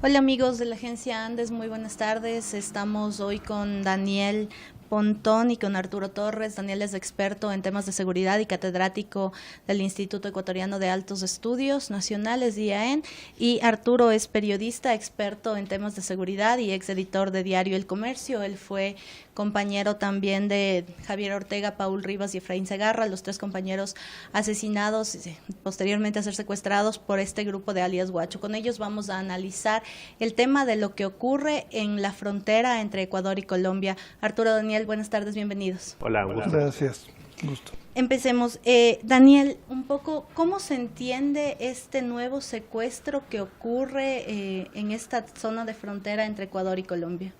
Hola amigos de la agencia Andes, muy buenas tardes. Estamos hoy con Daniel Pontón y con Arturo Torres. Daniel es experto en temas de seguridad y catedrático del Instituto Ecuatoriano de Altos Estudios Nacionales, IAEN, y Arturo es periodista, experto en temas de seguridad y exeditor de Diario El Comercio. Él fue compañero también de Javier Ortega, Paul Rivas y Efraín Segarra, los tres compañeros asesinados y posteriormente a ser secuestrados por este grupo de alias Guacho. Con ellos vamos a analizar el tema de lo que ocurre en la frontera entre Ecuador y Colombia. Arturo, Daniel, buenas tardes, bienvenidos. Hola, un gusto. Gracias, gusto. Empecemos. Daniel, un poco, ¿cómo se entiende este nuevo secuestro que ocurre en esta zona de frontera entre Ecuador y Colombia?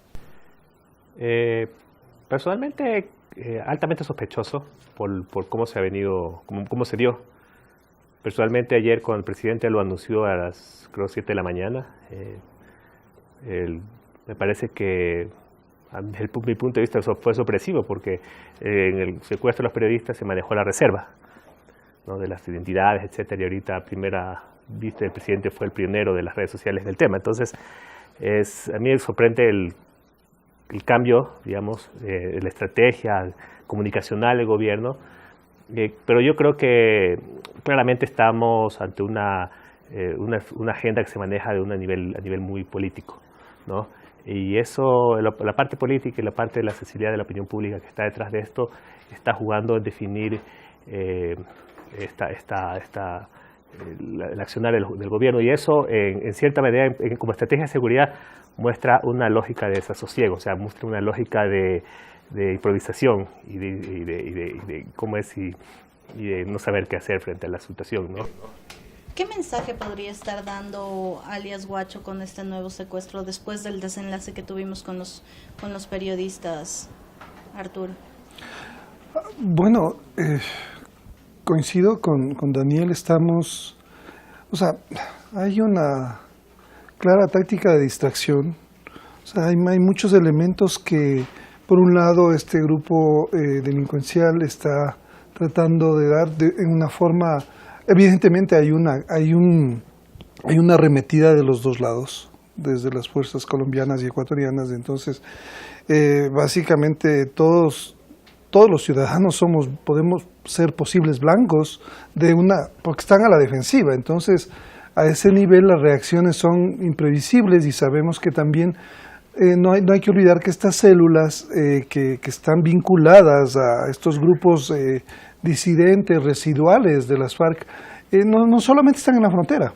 Personalmente, altamente sospechoso por cómo se ha venido, cómo se dio. Personalmente, ayer cuando el presidente lo anunció a las, creo, 7 de la mañana, me parece que, desde mi punto de vista, eso fue sorpresivo, porque en el secuestro de los periodistas se manejó la reserva, ¿no?, de las identidades, etcétera, y ahorita a primera vista el presidente fue el pionero de las redes sociales del tema. Entonces, a mí me sorprende el cambio, digamos, de la estrategia comunicacional del gobierno, pero yo creo que claramente estamos ante una agenda que se maneja a nivel muy político, ¿no? Y eso, la parte política y la parte de la sensibilidad de la opinión pública que está detrás de esto, está jugando en definir el accionar del gobierno, y eso en cierta medida como estrategia de seguridad muestra una lógica de desasosiego, o sea, muestra una lógica de improvisación y de cómo es y de no saber qué hacer frente a la situación, ¿no? ¿Qué mensaje podría estar dando alias Guacho con este nuevo secuestro después del desenlace que tuvimos con los periodistas, Arturo? Bueno, coincido con Daniel, hay una clara táctica de distracción. O sea, hay muchos elementos que, por un lado, este grupo delincuencial está tratando de dar en una forma. Evidentemente hay una arremetida de los dos lados, desde las fuerzas colombianas y ecuatorianas. Entonces, básicamente todos los ciudadanos podemos ser posibles blancos porque están a la defensiva. Entonces, a ese nivel las reacciones son imprevisibles, y sabemos que también no hay que olvidar que estas células que están vinculadas a estos grupos disidentes, residuales de las FARC, no solamente están en la frontera,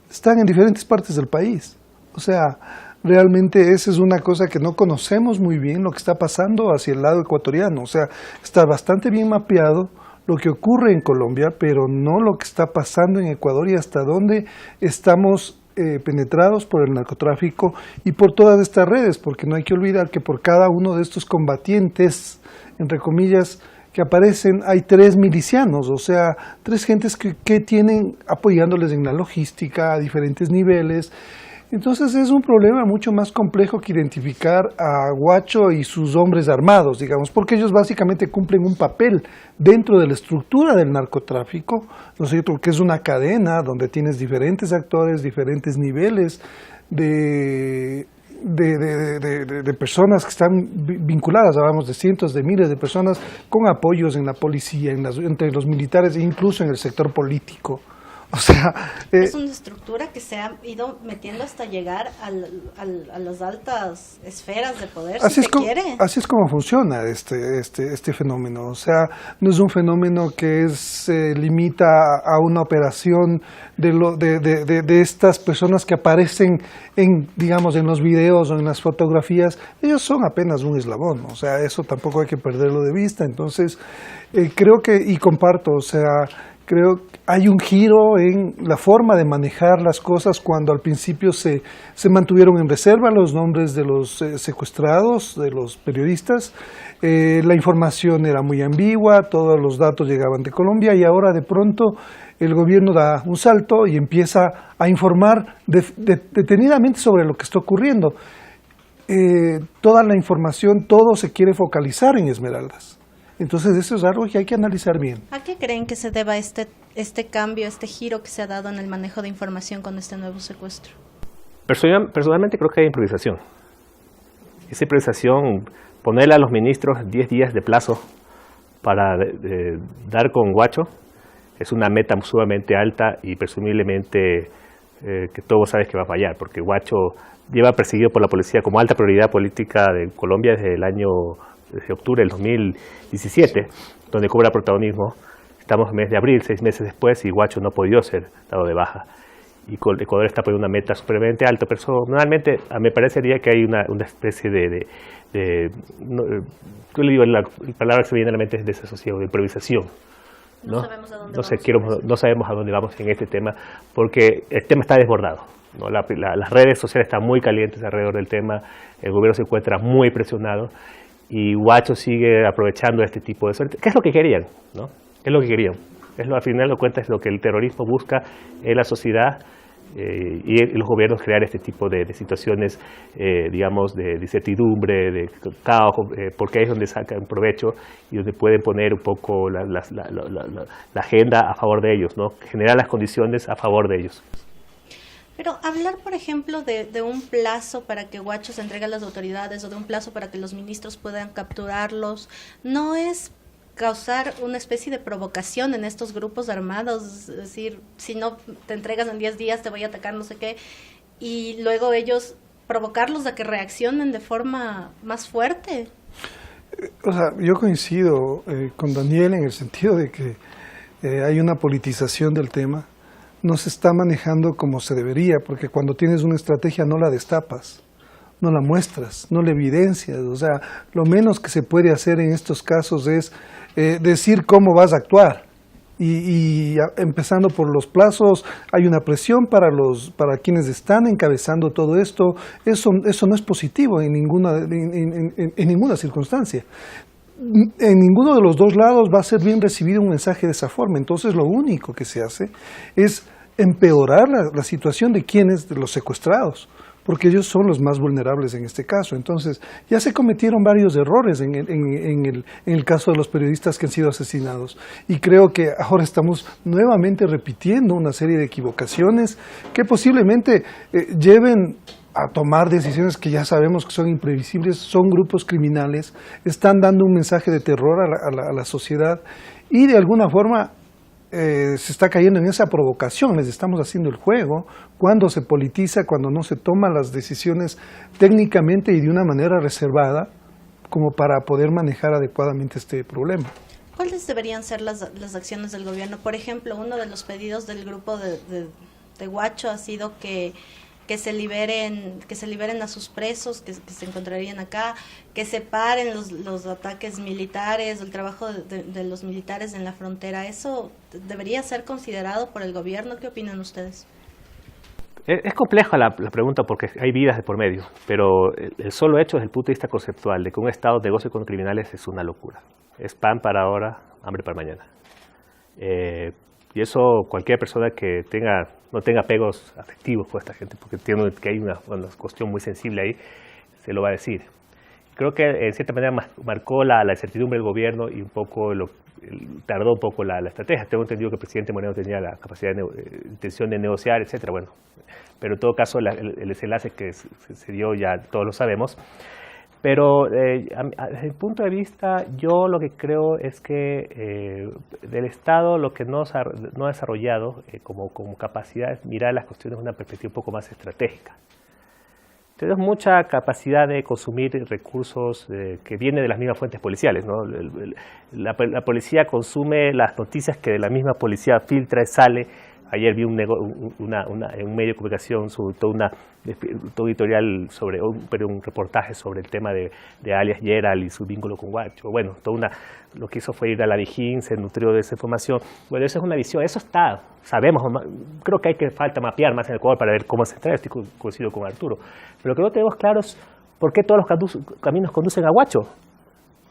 están en diferentes partes del país. O sea, realmente esa es una cosa que no conocemos muy bien, lo que está pasando hacia el lado ecuatoriano. O sea, está bastante bien mapeado lo que ocurre en Colombia, pero no lo que está pasando en Ecuador y hasta dónde estamos penetrados por el narcotráfico y por todas estas redes, porque no hay que olvidar que por cada uno de estos combatientes, entre comillas, que aparecen, hay 3 milicianos, o sea, 3 gentes que tienen apoyándoles en la logística a diferentes niveles. Entonces es un problema mucho más complejo que identificar a Guacho y sus hombres armados, digamos, porque ellos básicamente cumplen un papel dentro de la estructura del narcotráfico, ¿no es cierto?, que es una cadena donde tienes diferentes actores, diferentes niveles de personas que están vinculadas, hablamos de cientos de miles de personas con apoyos en la policía, entre los militares e incluso en el sector político. O sea, es una estructura que se ha ido metiendo hasta llegar a las altas esferas de poder, así quiere. Es como funciona este fenómeno. O sea, no es un fenómeno que se limita a una operación de estas personas que aparecen digamos, en los videos o en las fotografías. Ellos son apenas un eslabón. O sea, eso tampoco hay que perderlo de vista. Entonces, creo que, y comparto, o sea, creo que hay un giro en la forma de manejar las cosas cuando al principio se mantuvieron en reserva los nombres de los secuestrados, de los periodistas. La información era muy ambigua, todos los datos llegaban de Colombia, y ahora de pronto el gobierno da un salto y empieza a informar detenidamente sobre lo que está ocurriendo. Toda la información, todo se quiere focalizar en Esmeraldas. Entonces eso es algo que hay que analizar bien. ¿A qué creen que se deba este cambio, este giro que se ha dado en el manejo de información con este nuevo secuestro? Personalmente creo que hay improvisación. Esa improvisación, ponerle a los ministros 10 días de plazo para dar con Guacho, es una meta sumamente alta y presumiblemente que todos sabes que va a fallar, porque Guacho lleva perseguido por la policía como alta prioridad política de Colombia desde octubre del 2017, donde cobra protagonismo. Estamos en mes de abril, 6 meses después, y Guacho no ha podido ser dado de baja. Y Ecuador está poniendo una meta supremamente alta. Personalmente, me parecería que hay una especie yo le digo, la palabra que se me viene a la mente es desasosiego, de improvisación. No sabemos a dónde no sabemos a dónde vamos en este tema, porque el tema está desbordado, ¿no? Las redes sociales están muy calientes alrededor del tema, el gobierno se encuentra muy presionado, y Guacho sigue aprovechando este tipo de suerte. ¿Qué es lo que querían? ¿No? ¿Qué es lo que querían? Al final de cuentas es lo que el terrorismo busca en la sociedad, y los gobiernos crear este tipo de situaciones, digamos, de incertidumbre, de caos, porque ahí es donde sacan provecho y donde pueden poner un poco la agenda a favor de ellos, ¿no? Generar las condiciones a favor de ellos. Pero hablar, por ejemplo, de un plazo para que Guacho se entregue a las autoridades o de un plazo para que los ministros puedan capturarlos, ¿no es causar una especie de provocación en estos grupos armados? Es decir, si no te entregas en 10 días te voy a atacar no sé qué, y luego ellos provocarlos a que reaccionen de forma más fuerte. O sea, yo coincido con Daniel en el sentido de que hay una politización del tema, no se está manejando como se debería, porque cuando tienes una estrategia no la destapas, no la muestras, no la evidencias. O sea, lo menos que se puede hacer en estos casos es decir cómo vas a actuar. Y empezando por los plazos, hay una presión para quienes están encabezando todo esto. Eso no es positivo en ninguna circunstancia. En ninguno de los dos lados va a ser bien recibido un mensaje de esa forma. Entonces lo único que se hace es empeorar la situación de los secuestrados, porque ellos son los más vulnerables en este caso. Entonces ya se cometieron varios errores en el caso de los periodistas que han sido asesinados, y creo que ahora estamos nuevamente repitiendo una serie de equivocaciones que posiblemente lleven a tomar decisiones que ya sabemos que son imprevisibles. Son grupos criminales, están dando un mensaje de terror a la sociedad, y de alguna forma se está cayendo en esa provocación. Les estamos haciendo el juego cuando se politiza, cuando no se toman las decisiones técnicamente y de una manera reservada como para poder manejar adecuadamente este problema. ¿Cuáles deberían ser las acciones del gobierno? Por ejemplo, uno de los pedidos del grupo de Guacho ha sido que se liberen a sus presos que se encontrarían acá, que se paren los ataques militares, el trabajo de los militares en la frontera. ¿Eso debería ser considerado por el gobierno? ¿Qué opinan ustedes? Es compleja la pregunta porque hay vidas de por medio, pero el solo hecho desde el punto de vista conceptual de que un Estado negocie con criminales es una locura. Es pan para ahora, hambre para mañana. Y eso cualquier persona que no tenga apegos afectivos con esta gente, porque entiendo que hay una cuestión muy sensible ahí, se lo va a decir. Creo que en cierta manera marcó la incertidumbre del gobierno y un poco tardó un poco la estrategia. Tengo entendido que el presidente Moreno tenía la capacidad intención de negociar, etcétera. Bueno, pero en todo caso el desenlace que se dio ya todos lo sabemos. Pero desde mi punto de vista, yo lo que creo es que del Estado lo que no ha desarrollado como capacidad es mirar las cuestiones desde una perspectiva un poco más estratégica. Tenemos mucha capacidad de consumir recursos que vienen de las mismas fuentes policiales, ¿no? La policía consume las noticias que de la misma policía filtra y sale. Ayer vi un medio de comunicación sobre todo editorial sobre un reportaje sobre el tema de alias Gerald y su vínculo con Guacho. Bueno, lo que hizo fue ir a la Dijín, se nutrió de esa información. Bueno, esa es una visión, eso está, sabemos, creo que falta mapear más en el Ecuador para ver cómo se trae, estoy coincido con Arturo. Pero lo que no tenemos claro es por qué todos los caminos conducen a Guacho.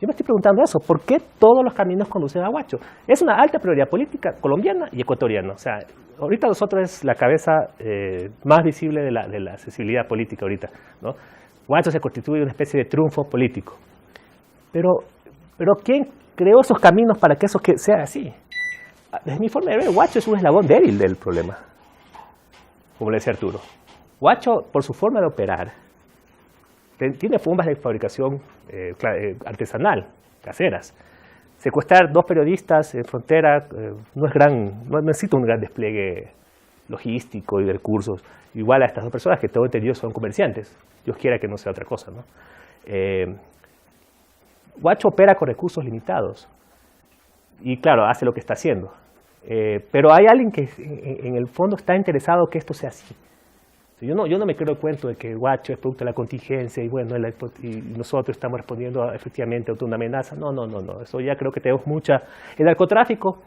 Yo me estoy preguntando eso, ¿por qué todos los caminos conducen a Guacho? Es una alta prioridad política colombiana y ecuatoriana. O sea, ahorita nosotros es la cabeza más visible de la accesibilidad política ahorita, ¿no? Guacho se constituye una especie de triunfo político. Pero ¿quién creó esos caminos para que eso sea así? Desde mi forma de ver, Guacho es un eslabón débil del problema, como le decía Arturo. Huacho, por su forma de operar, tiene bombas de fabricación artesanal, caseras. Secuestrar 2 periodistas en frontera no necesita un gran despliegue logístico y de recursos. Igual a estas 2 personas que tengo entendido son comerciantes. Dios quiera que no sea otra cosa, ¿no? Huacho opera con recursos limitados y claro, hace lo que está haciendo. Pero hay alguien que en el fondo está interesado que esto sea así. Yo no me creo el cuento de que Huacho es producto de la contingencia y bueno, y nosotros estamos respondiendo efectivamente a una amenaza. No. Eso ya creo que tenemos mucha... El narcotráfico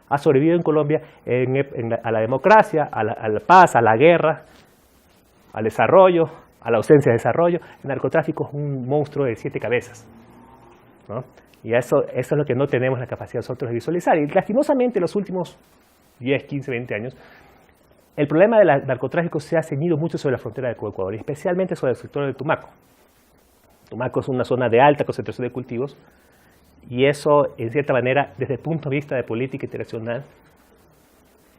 ha sobrevivido en Colombia a la democracia, a la paz, a la guerra, al desarrollo, a la ausencia de desarrollo. El narcotráfico es un monstruo de 7 cabezas, ¿no? Y eso es lo que no tenemos la capacidad nosotros de visualizar. Y lastimosamente en los últimos 10, 15, 20 años, el problema del narcotráfico se ha ceñido mucho sobre la frontera de Ecuador, y especialmente sobre el sector del Tumaco. Tumaco es una zona de alta concentración de cultivos, y eso, en cierta manera, desde el punto de vista de política internacional,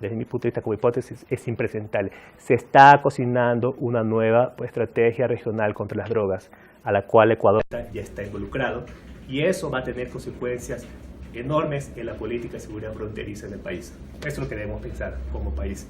desde mi punto de vista como hipótesis, es impresentable. Se está cocinando una nueva estrategia regional contra las drogas, a la cual Ecuador ya está involucrado, y eso va a tener consecuencias enormes en la política de seguridad fronteriza en el país. Eso es lo que debemos pensar como país.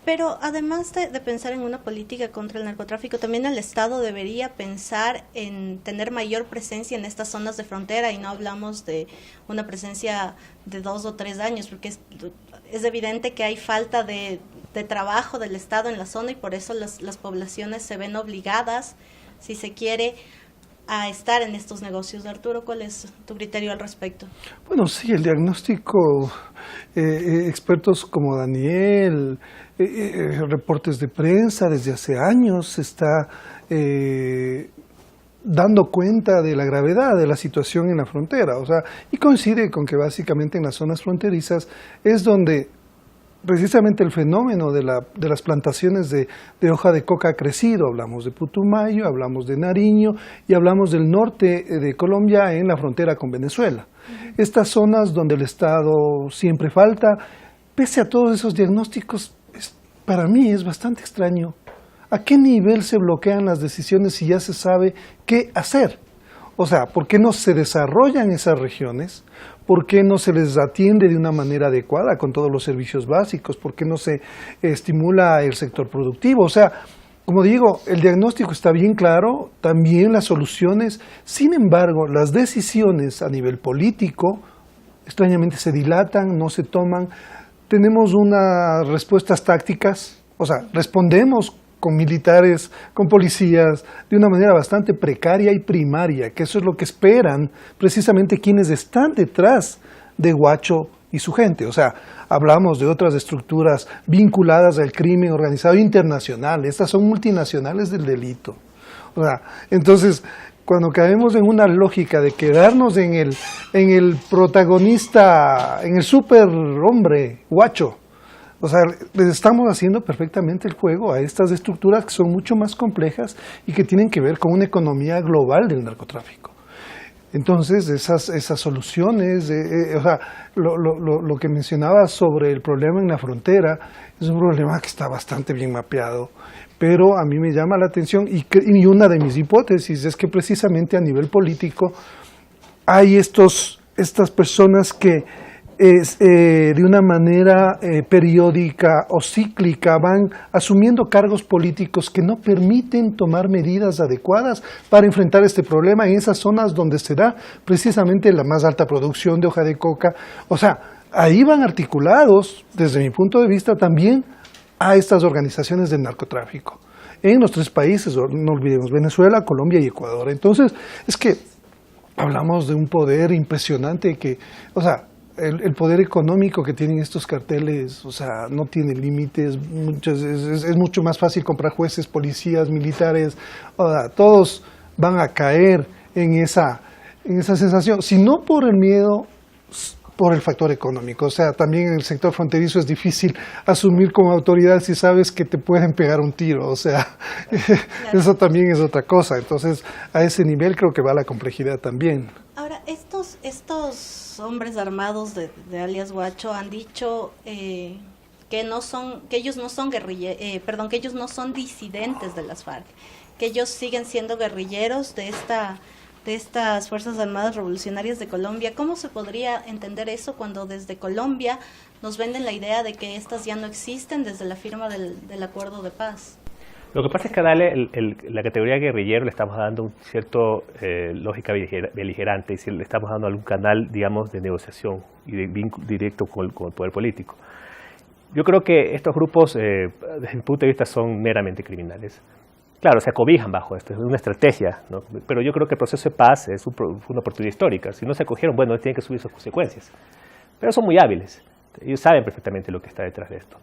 Pero además de pensar en una política contra el narcotráfico, también el Estado debería pensar en tener mayor presencia en estas zonas de frontera, y no hablamos de una presencia de 2 o 3 años, porque es evidente que hay falta de trabajo del Estado en la zona, y por eso las poblaciones se ven obligadas, si se quiere, a estar en estos negocios. Arturo, ¿cuál es tu criterio al respecto? Bueno, sí, el diagnóstico, expertos como Daniel, reportes de prensa desde hace años se está dando cuenta de la gravedad de la situación en la frontera, o sea, y coincide con que básicamente en las zonas fronterizas es donde precisamente el fenómeno de las plantaciones de hoja de coca ha crecido. Hablamos de Putumayo, hablamos de Nariño y hablamos del norte de Colombia en la frontera con Venezuela. Estas zonas donde el Estado siempre falta, pese a todos esos diagnósticos, para mí es bastante extraño. ¿A qué nivel se bloquean las decisiones si ya se sabe qué hacer? O sea, ¿por qué no se desarrollan esas regiones? ¿Por qué no se les atiende de una manera adecuada con todos los servicios básicos? ¿Por qué no se estimula el sector productivo? O sea, como digo, el diagnóstico está bien claro, también las soluciones. Sin embargo, las decisiones a nivel político extrañamente se dilatan, no se toman. Tenemos unas respuestas tácticas, o sea, respondemos con militares, con policías, de una manera bastante precaria y primaria, que eso es lo que esperan precisamente quienes están detrás de Huacho y su gente. O sea, hablamos de otras estructuras vinculadas al crimen organizado internacional, estas son multinacionales del delito. O sea, entonces, cuando caemos en una lógica de quedarnos en el protagonista, en el superhombre Huacho, o sea, les estamos haciendo perfectamente el juego a estas estructuras que son mucho más complejas y que tienen que ver con una economía global del narcotráfico. Entonces, esas soluciones, o sea, lo que mencionaba sobre el problema en la frontera, es un problema que está bastante bien mapeado, pero a mí me llama la atención y una de mis hipótesis es que precisamente a nivel político hay estas personas que de una manera periódica o cíclica van asumiendo cargos políticos que no permiten tomar medidas adecuadas para enfrentar este problema en esas zonas donde se da precisamente la más alta producción de hoja de coca. O sea, ahí van articulados, desde mi punto de vista, también a estas organizaciones del narcotráfico. En los 3 países, no olvidemos, Venezuela, Colombia y Ecuador. Entonces, es que hablamos de un poder impresionante que, o sea, el poder económico que tienen estos carteles, o sea, no tiene límites, es mucho más fácil comprar jueces, policías, militares, o sea, todos van a caer en esa sensación, si no por el miedo, por el factor económico. O sea, también en el sector fronterizo es difícil asumir como autoridad si sabes que te pueden pegar un tiro, o sea, claro. Eso también es otra cosa. Entonces, a ese nivel creo que va la complejidad también. Ahora, estos hombres armados de alias Huacho han dicho que ellos no son que ellos no son disidentes de las FARC, que ellos siguen siendo guerrilleros de estas Fuerzas Armadas Revolucionarias de Colombia. ¿Cómo se podría entender eso cuando desde Colombia nos venden la idea de que estas ya no existen desde la firma del acuerdo de paz? Lo que pasa es que a darle la categoría guerrillero le estamos dando un cierto lógica beligerante, y le estamos dando algún canal, digamos, de negociación y de vínculo directo con el poder político. Yo creo que estos grupos, desde mi punto de vista, son meramente criminales. Claro, se acobijan bajo esto, es una estrategia, ¿no? Pero yo creo que el proceso de paz es una oportunidad histórica. Si no se acogieron, bueno, tienen que subir sus consecuencias. Pero son muy hábiles, ellos saben perfectamente lo que está detrás de esto.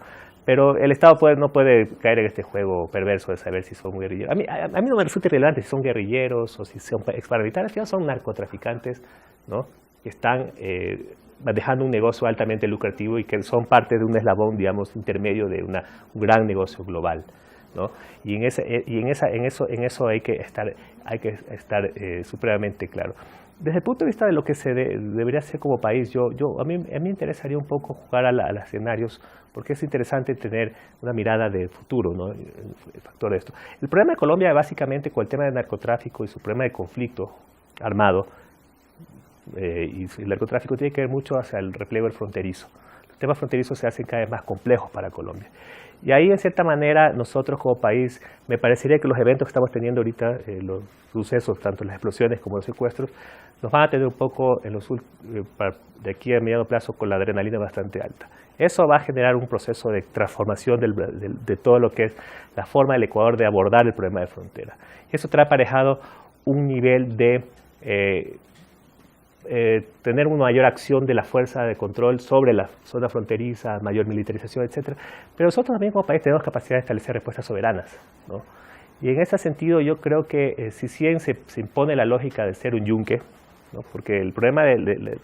Pero el Estado no puede caer en este juego perverso de saber si son guerrilleros. A mí no me resulta irrelevante si son guerrilleros o si son exparamilitares, al final son narcotraficantes, ¿no? Que están manejando un negocio altamente lucrativo y que son parte de un eslabón, digamos, intermedio de un gran negocio global, ¿no? Y en eso hay que estar supremamente claro. Desde el punto de vista de lo que se debería hacer como país, a mí me interesaría un poco jugar a los escenarios, porque es interesante tener una mirada de futuro, ¿no? El factor de esto. El problema de Colombia, básicamente, con el tema del narcotráfico y su problema de conflicto armado, y el narcotráfico tiene que ver mucho hacia el repliegue fronterizo. Los temas fronterizos se hacen cada vez más complejos para Colombia. Y ahí, en cierta manera, nosotros como país, me parecería que los eventos que estamos teniendo ahorita, los sucesos, tanto las explosiones como los secuestros, nos van a tener un poco de aquí a mediano plazo con la adrenalina bastante alta. Eso va a generar un proceso de transformación de todo lo que es la forma del Ecuador de abordar el problema de frontera. Y eso trae aparejado un nivel de tener una mayor acción de la fuerza de control sobre la zona fronteriza, mayor militarización, etc. Pero nosotros también como país tenemos capacidad de establecer respuestas soberanas, ¿no? Y en ese sentido yo creo que si se impone la lógica de ser un yunque, ¿no? Porque el problema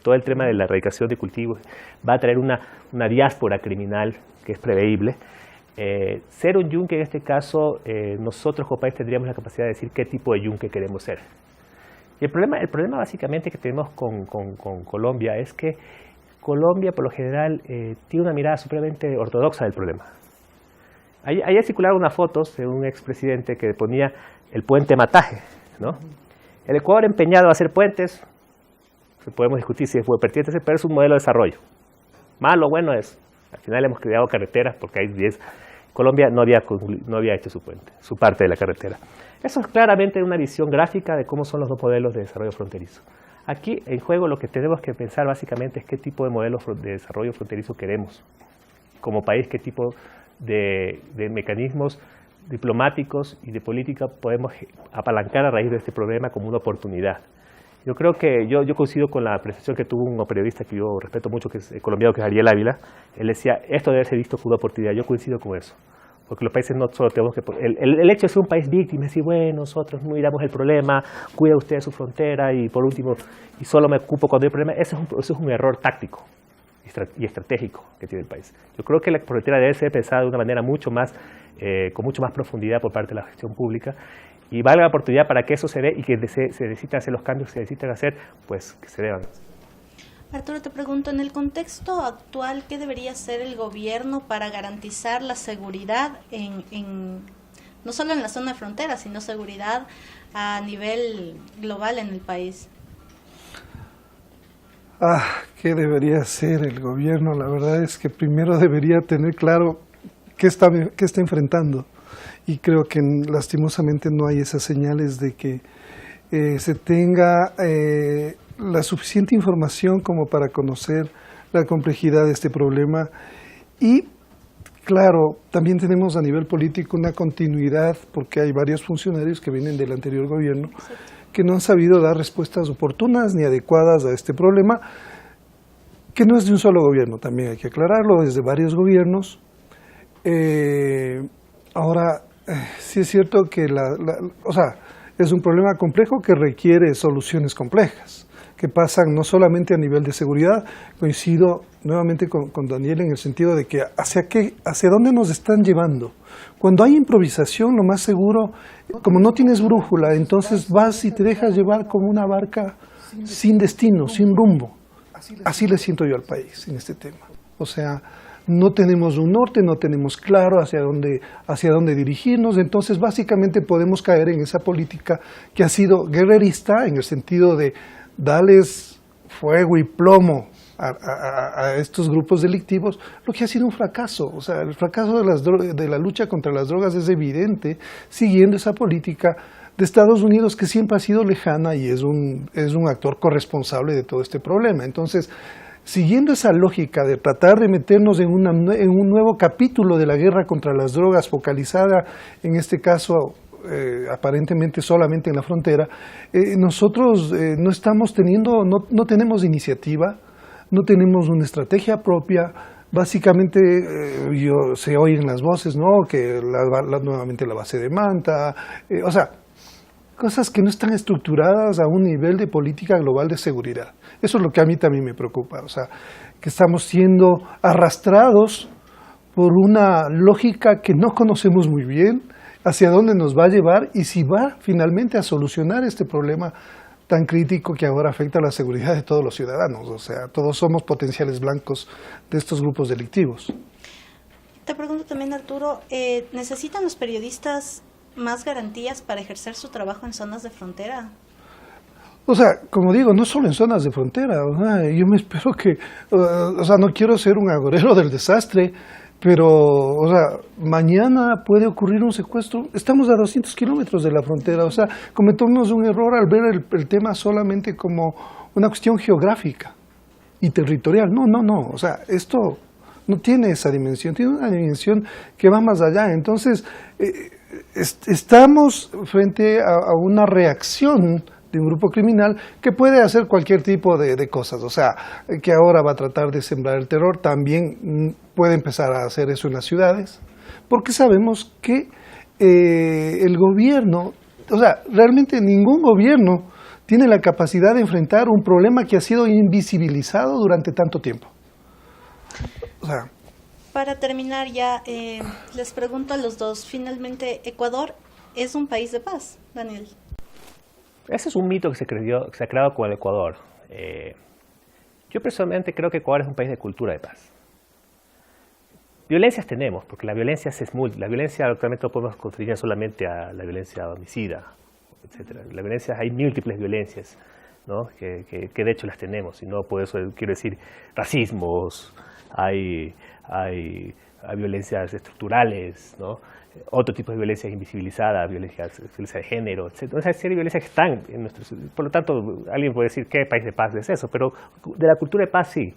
todo el tema de la erradicación de cultivos va a traer una diáspora criminal que es preveíble. Ser un yunque en este caso, nosotros como país tendríamos la capacidad de decir qué tipo de yunque queremos ser. Y el problema básicamente que tenemos con Colombia es que Colombia por lo general tiene una mirada supremamente ortodoxa del problema. Ayer circularon unas fotos de un expresidente que ponía el puente Mataje, ¿no? El Ecuador empeñado a hacer puentes, podemos discutir si es pertinente, pero es un modelo de desarrollo. Malo o bueno es, al final hemos creado carreteras porque hay 10. Colombia no había hecho su puente, su parte de la carretera. Eso es claramente una visión gráfica de cómo son los dos modelos de desarrollo fronterizo. Aquí en juego lo que tenemos que pensar básicamente es qué tipo de modelo de desarrollo fronterizo queremos como país, qué tipo de mecanismos diplomáticos y de política podemos apalancar a raíz de este problema como una oportunidad. Yo creo que yo coincido con la apreciación que tuvo un periodista que yo respeto mucho, que es colombiano, que es Ariel Ávila. Él decía, esto debe ser visto como una oportunidad. Yo coincido con eso. Porque los países no solo tenemos que... El hecho de ser un país víctima, decir, bueno, nosotros no miramos el problema, cuida usted de su frontera y por último, y solo me ocupo cuando hay problema, eso es un error táctico y estratégico que tiene el país. Yo creo que la frontera debe ser pensada de una manera mucho más, con mucho más profundidad por parte de la gestión pública, y valga la oportunidad para que eso se dé y que se necesitan hacer los cambios que se necesitan hacer, pues que se deban. Arturo, te pregunto, en el contexto actual, ¿qué debería hacer el gobierno para garantizar la seguridad no solo en la zona de frontera, sino seguridad a nivel global en el país? ¿Qué debería hacer el gobierno? La verdad es que primero debería tener claro qué está enfrentando. Y creo que lastimosamente no hay esas señales de que se tenga la suficiente información como para conocer la complejidad de este problema. Y claro, también tenemos a nivel político una continuidad, porque hay varios funcionarios que vienen del anterior gobierno que no han sabido dar respuestas oportunas ni adecuadas a este problema, que no es de un solo gobierno, también hay que aclararlo, es de varios gobiernos. Ahora, sí es cierto que es un problema complejo que requiere soluciones complejas, que pasan no solamente a nivel de seguridad. Coincido nuevamente con Daniel en el sentido de que hacia dónde nos están llevando. Cuando hay improvisación, lo más seguro, como no tienes brújula, entonces vas y te dejas llevar como una barca sin destino, sin rumbo. Así le siento yo al país en este tema. O sea, no tenemos un norte, no tenemos claro hacia dónde dirigirnos, entonces básicamente podemos caer en esa política que ha sido guerrerista en el sentido de darles fuego y plomo a estos grupos delictivos, lo que ha sido un fracaso. O sea, el fracaso de la lucha contra las drogas es evidente siguiendo esa política de Estados Unidos, que siempre ha sido lejana y es un actor corresponsable de todo este problema. Entonces, siguiendo esa lógica de tratar de meternos en un nuevo capítulo de la guerra contra las drogas, focalizada en este caso aparentemente solamente en la frontera, nosotros no estamos teniendo, no tenemos iniciativa, no tenemos una estrategia propia. Básicamente se oyen las voces, ¿no? Que nuevamente la base de Manta, o sea, cosas que no están estructuradas a un nivel de política global de seguridad. Eso es lo que a mí también me preocupa, o sea, que estamos siendo arrastrados por una lógica que no conocemos muy bien, hacia dónde nos va a llevar y si va finalmente a solucionar este problema tan crítico que ahora afecta a la seguridad de todos los ciudadanos. O sea, todos somos potenciales blancos de estos grupos delictivos. Te pregunto también, Arturo, ¿necesitan los periodistas más garantías para ejercer su trabajo en zonas de frontera? O sea, como digo, no solo en zonas de frontera. O sea, yo me espero que, o sea, no quiero ser un agorero del desastre, pero, o sea, mañana puede ocurrir un secuestro. Estamos a 200 kilómetros de la frontera. O sea, cometemos un error al ver el tema solamente como una cuestión geográfica y territorial. No. O sea, esto no tiene esa dimensión. Tiene una dimensión que va más allá. Entonces, estamos frente a una reacción de un grupo criminal que puede hacer cualquier tipo de cosas, o sea, que ahora va a tratar de sembrar el terror, también puede empezar a hacer eso en las ciudades, porque sabemos que el gobierno, o sea, realmente ningún gobierno tiene la capacidad de enfrentar un problema que ha sido invisibilizado durante tanto tiempo. O sea, para terminar ya, les pregunto a los dos, finalmente, ¿Ecuador es un país de paz, Daniel? Ese es un mito que se ha creado con el Ecuador. Yo personalmente creo que Ecuador es un país de cultura de paz. Violencias tenemos, porque la violencia es múltiple. La violencia actualmente no podemos constreñir solamente a la violencia homicida, etc. La violencia, hay múltiples violencias, ¿no? que de hecho las tenemos, y no por eso quiero decir racismos, hay violencias estructurales, ¿no? Otro tipo de violencia invisibilizada, violencia de género, etc. Entonces hay serie de violencias que están en nuestro... Por lo tanto, alguien puede decir qué país de paz es eso, pero de la cultura de paz sí.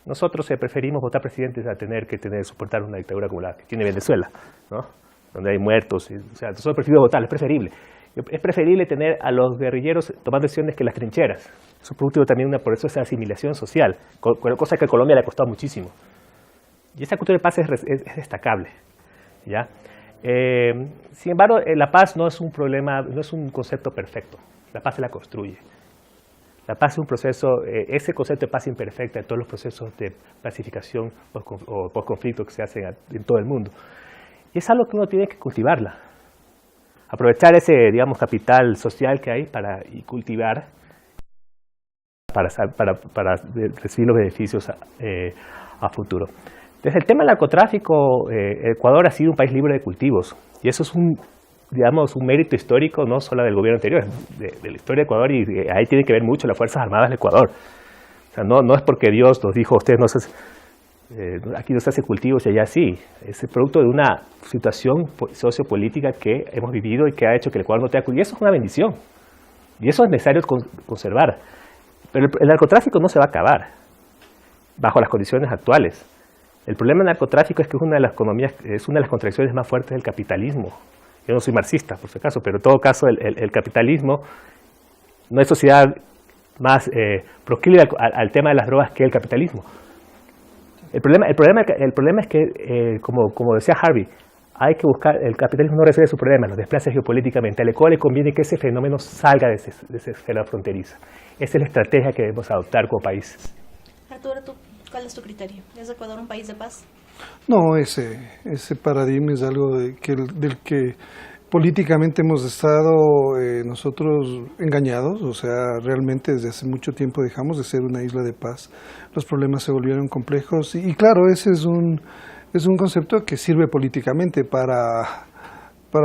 Nosotros preferimos votar presidentes a tener que soportar una dictadura como la que tiene Venezuela, ¿no? Donde hay muertos. O sea, nosotros preferimos votar, es preferible. Es preferible tener a los guerrilleros tomando decisiones que las trincheras. Eso es productivo también por eso esa asimilación social, cosa que a Colombia le ha costado muchísimo. Y esa cultura de paz es destacable, ¿ya? Sin embargo, la paz no es un problema, no es un concepto perfecto. La paz se la construye. La paz es un proceso, ese concepto de paz imperfecta en todos los procesos de pacificación o post-conflicto que se hacen en todo el mundo. Y es algo que uno tiene que cultivarla. Aprovechar ese, digamos, capital social que hay y cultivar para recibir los beneficios a futuro. Desde el tema del narcotráfico, Ecuador ha sido un país libre de cultivos, y eso es un mérito histórico no solo del gobierno anterior, de la historia de Ecuador, y ahí tiene que ver mucho las Fuerzas Armadas de Ecuador. O sea, no es porque Dios nos dijo, ustedes aquí no se hace cultivos y allá sí. Es el producto de una situación sociopolítica que hemos vivido y que ha hecho que el Ecuador no tenga cultivos. Y eso es una bendición, y eso es necesario conservar. Pero el narcotráfico no se va a acabar bajo las condiciones actuales. El problema del narcotráfico es que es una de las economías, es una de las contradicciones más fuertes del capitalismo. Yo no soy marxista, por si acaso, pero en todo caso el capitalismo no hay sociedad más proclive al tema de las drogas que el capitalismo. El problema es que, como decía Harvey, hay que buscar, el capitalismo no resuelve su problema, lo desplaza geopolíticamente. Al Ecuador le conviene que ese fenómeno salga de esa esfera fronteriza. Esa es la estrategia que debemos adoptar como país. Arturo, ¿cuál es tu criterio? ¿Es Ecuador un país de paz? No, ese paradigma es algo del que Políticamente hemos estado nosotros engañados, o sea, realmente desde hace mucho tiempo dejamos de ser una isla de paz. Los problemas se volvieron complejos y claro, ese es un concepto que sirve políticamente para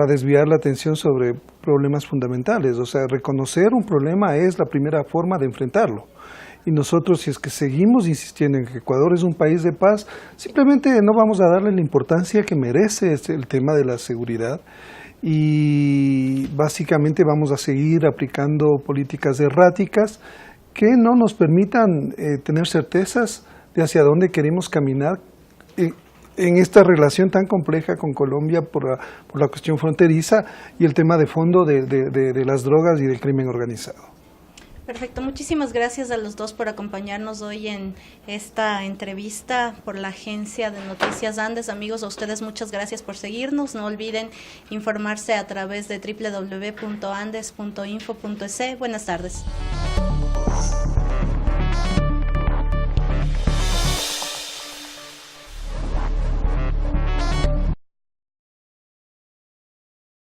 desviar la atención sobre problemas fundamentales. O sea, reconocer un problema es la primera forma de enfrentarlo. Y nosotros, si es que seguimos insistiendo en que Ecuador es un país de paz, simplemente no vamos a darle la importancia que merece el tema de la seguridad. Y básicamente vamos a seguir aplicando políticas erráticas que no nos permitan tener certezas de hacia dónde queremos caminar en esta relación tan compleja con Colombia por la cuestión fronteriza y el tema de fondo de las drogas y del crimen organizado. Perfecto, muchísimas gracias a los dos por acompañarnos hoy en esta entrevista por la Agencia de Noticias Andes. Amigos, a ustedes muchas gracias por seguirnos. No olviden informarse a través de www.andes.info.es. Buenas tardes.